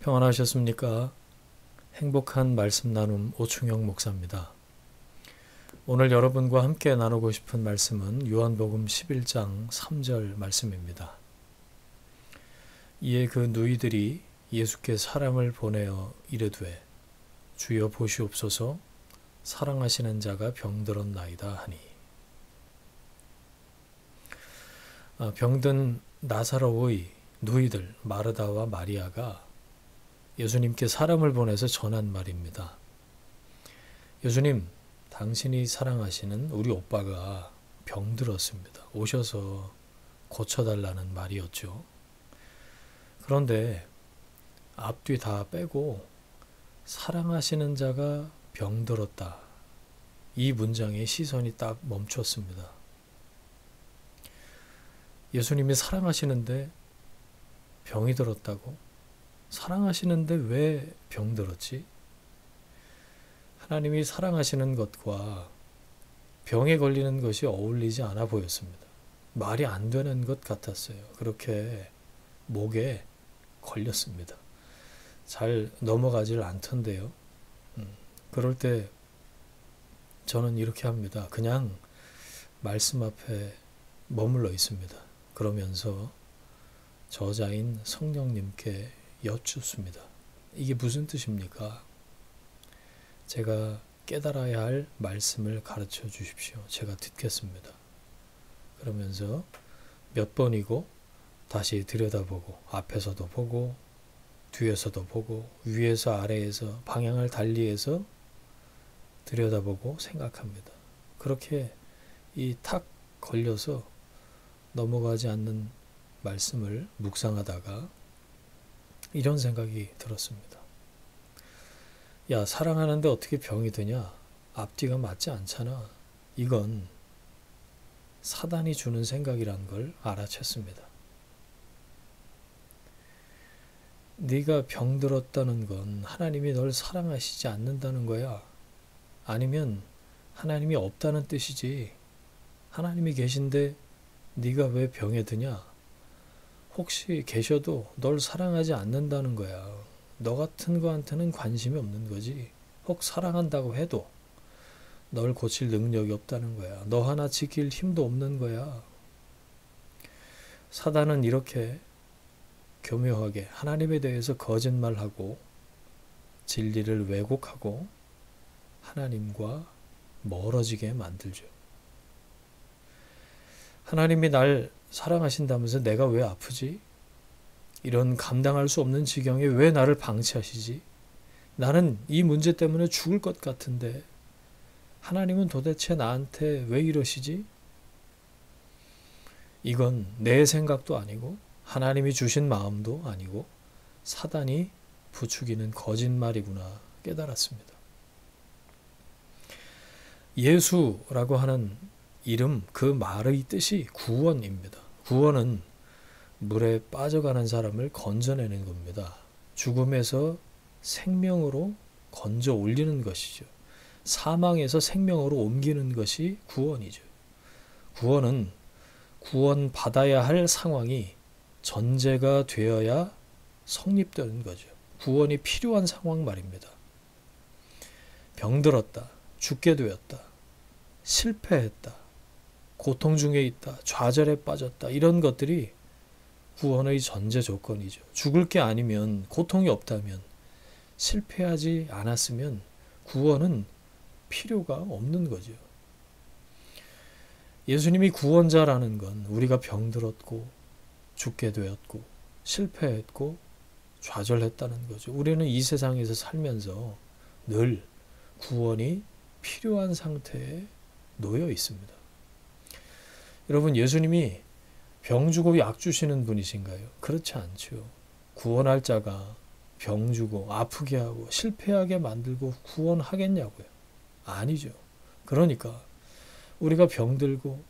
평안하셨습니까? 행복한 말씀 나눔 오충영 목사입니다. 오늘 여러분과 함께 나누고 싶은 말씀은 요한복음 11장 3절 말씀입니다. 이에 그 누이들이 예수께 사람을 보내어 이르되 주여 보시옵소서 사랑하시는 자가 병들었나이다 하니. 병든 나사로의 누이들 마르다와 마리아가 예수님께 사람을 보내서 전한 말입니다. 예수님, 당신이 사랑하시는 우리 오빠가 병들었습니다. 오셔서 고쳐달라는 말이었죠. 그런데 앞뒤 다 빼고 사랑하시는 자가 병들었다. 이 문장에 시선이 딱 멈췄습니다. 예수님이 사랑하시는데 병이 들었다고? 사랑하시는데 왜 병들었지? 하나님이 사랑하시는 것과 병에 걸리는 것이 어울리지 않아 보였습니다. 말이 안 되는 것 같았어요. 그렇게 목에 걸렸습니다. 잘 넘어가질 않던데요. 그럴 때 저는 이렇게 합니다. 그냥 말씀 앞에 머물러 있습니다. 그러면서 저자인 성령님께 여쭙습니다. 이게 무슨 뜻입니까? 제가 깨달아야 할 말씀을 가르쳐 주십시오. 제가 듣겠습니다. 그러면서 몇 번이고 다시 들여다보고 앞에서도 보고 뒤에서도 보고 위에서 아래에서 방향을 달리해서 들여다보고 생각합니다. 그렇게 이 탁 걸려서 넘어가지 않는 말씀을 묵상하다가 이런 생각이 들었습니다. 야, 사랑하는데 어떻게 병이 드냐? 앞뒤가 맞지 않잖아. 이건 사단이 주는 생각이란 걸 알아챘습니다. 네가 병들었다는 건 하나님이 널 사랑하시지 않는다는 거야. 아니면 하나님이 없다는 뜻이지. 하나님이 계신데 네가 왜 병에 드냐? 혹시 계셔도 널 사랑하지 않는다는 거야. 너 같은 거한테는 관심이 없는 거지. 혹 사랑한다고 해도 널 고칠 능력이 없다는 거야. 너 하나 지킬 힘도 없는 거야. 사단은 이렇게 교묘하게 하나님에 대해서 거짓말하고 진리를 왜곡하고 하나님과 멀어지게 만들죠. 하나님이 날 사랑하신다면서 내가 왜 아프지? 이런 감당할 수 없는 지경에 왜 나를 방치하시지? 나는 이 문제 때문에 죽을 것 같은데 하나님은 도대체 나한테 왜 이러시지? 이건 내 생각도 아니고 하나님이 주신 마음도 아니고 사단이 부추기는 거짓말이구나 깨달았습니다. 예수라고 하는 이름, 그 말의 뜻이 구원입니다. 구원은 물에 빠져가는 사람을 건져내는 겁니다. 죽음에서 생명으로 건져 올리는 것이죠. 사망에서 생명으로 옮기는 것이 구원이죠. 구원은 구원받아야 할 상황이 전제가 되어야 성립되는 거죠. 구원이 필요한 상황 말입니다. 병들었다, 죽게 되었다, 실패했다, 고통 중에 있다, 좌절에 빠졌다, 이런 것들이 구원의 전제 조건이죠. 죽을 게 아니면, 고통이 없다면, 실패하지 않았으면 구원은 필요가 없는 거죠. 예수님이 구원자라는 건 우리가 병들었고 죽게 되었고 실패했고 좌절했다는 거죠. 우리는 이 세상에서 살면서 늘 구원이 필요한 상태에 놓여 있습니다. 여러분, 예수님이 병 주고 약 주시는 분이신가요? 그렇지 않죠. 구원할 자가 병 주고 아프게 하고 실패하게 만들고 구원하겠냐고요? 아니죠. 그러니까 우리가 병들고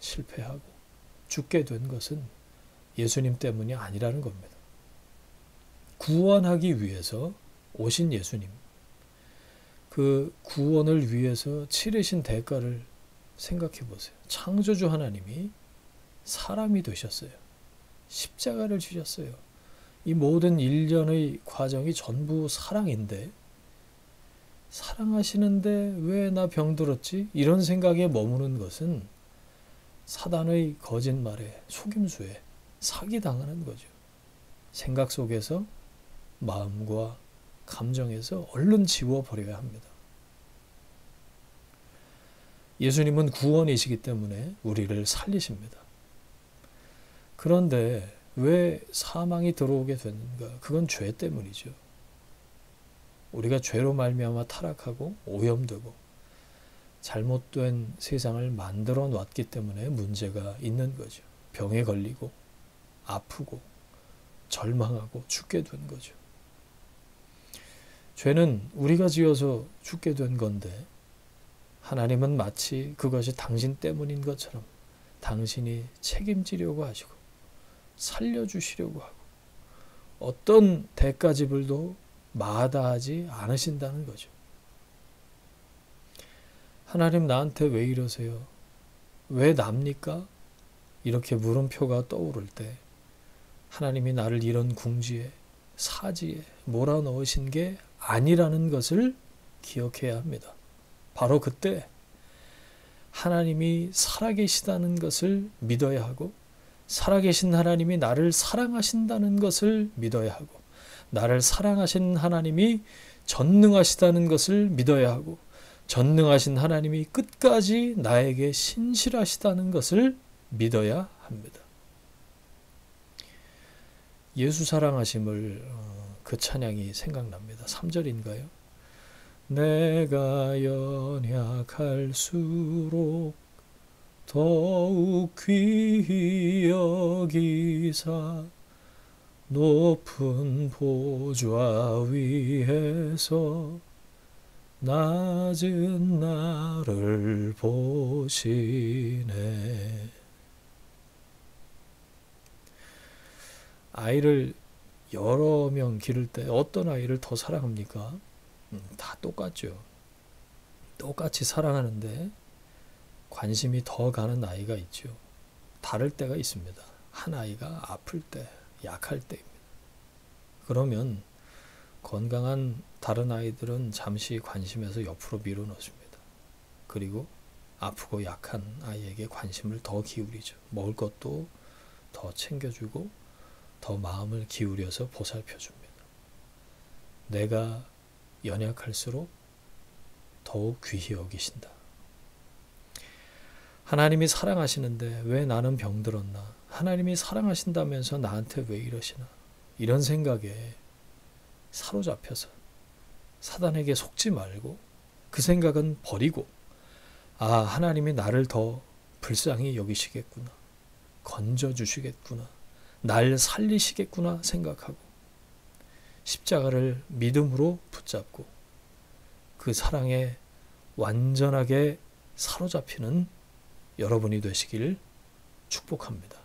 실패하고 죽게 된 것은 예수님 때문이 아니라는 겁니다. 구원하기 위해서 오신 예수님, 그 구원을 위해서 치르신 대가를 생각해 보세요. 창조주 하나님이 사람이 되셨어요. 십자가를 지셨어요. 이 모든 일련의 과정이 전부 사랑인데 사랑하시는데 왜 나 병들었지? 이런 생각에 머무는 것은 사단의 거짓말에 속임수에 사기당하는 거죠. 생각 속에서 마음과 감정에서 얼른 지워버려야 합니다. 예수님은 구원이시기 때문에 우리를 살리십니다. 그런데 왜 사망이 들어오게 되는가? 그건 죄 때문이죠. 우리가 죄로 말미암아 타락하고 오염되고 잘못된 세상을 만들어 놨기 때문에 문제가 있는 거죠. 병에 걸리고 아프고 절망하고 죽게 된 거죠. 죄는 우리가 지어서 죽게 된 건데 하나님은 마치 그것이 당신 때문인 것처럼 당신이 책임지려고 하시고 살려주시려고 하고 어떤 대가지불도 마다하지 않으신다는 거죠. 하나님 나한테 왜 이러세요? 왜 납니까? 이렇게 물음표가 떠오를 때 하나님이 나를 이런 궁지에 사지에 몰아넣으신 게 아니라는 것을 기억해야 합니다. 바로 그때 하나님이 살아계시다는 것을 믿어야 하고 살아계신 하나님이 나를 사랑하신다는 것을 믿어야 하고 나를 사랑하신 하나님이 전능하시다는 것을 믿어야 하고 전능하신 하나님이 끝까지 나에게 신실하시다는 것을 믿어야 합니다. 예수 사랑하심을 그 찬양이 생각납니다. 3절인가요? 내가 연약할수록 더욱 귀히 여기사 높은 보좌 위에서 낮은 나를 보시네. 아이를 여러 명 기를 때 어떤 아이를 더 사랑합니까? 다 똑같죠. 똑같이 사랑하는데 관심이 더 가는 아이가 있죠. 다를 때가 있습니다. 한 아이가 아플 때, 약할 때입니다. 그러면 건강한 다른 아이들은 잠시 관심에서 옆으로 밀어넣습니다. 그리고 아프고 약한 아이에게 관심을 더 기울이죠. 먹을 것도 더 챙겨주고 더 마음을 기울여서 보살펴줍니다. 내가 연약할수록 더욱 귀히 여기신다. 하나님이 사랑하시는데 왜 나는 병들었나? 하나님이 사랑하신다면서 나한테 왜 이러시나? 이런 생각에 사로잡혀서 사단에게 속지 말고 그 생각은 버리고 하나님이 나를 더 불쌍히 여기시겠구나. 건져주시겠구나. 날 살리시겠구나 생각하고 십자가를 믿음으로 붙잡고 그 사랑에 완전하게 사로잡히는 여러분이 되시길 축복합니다.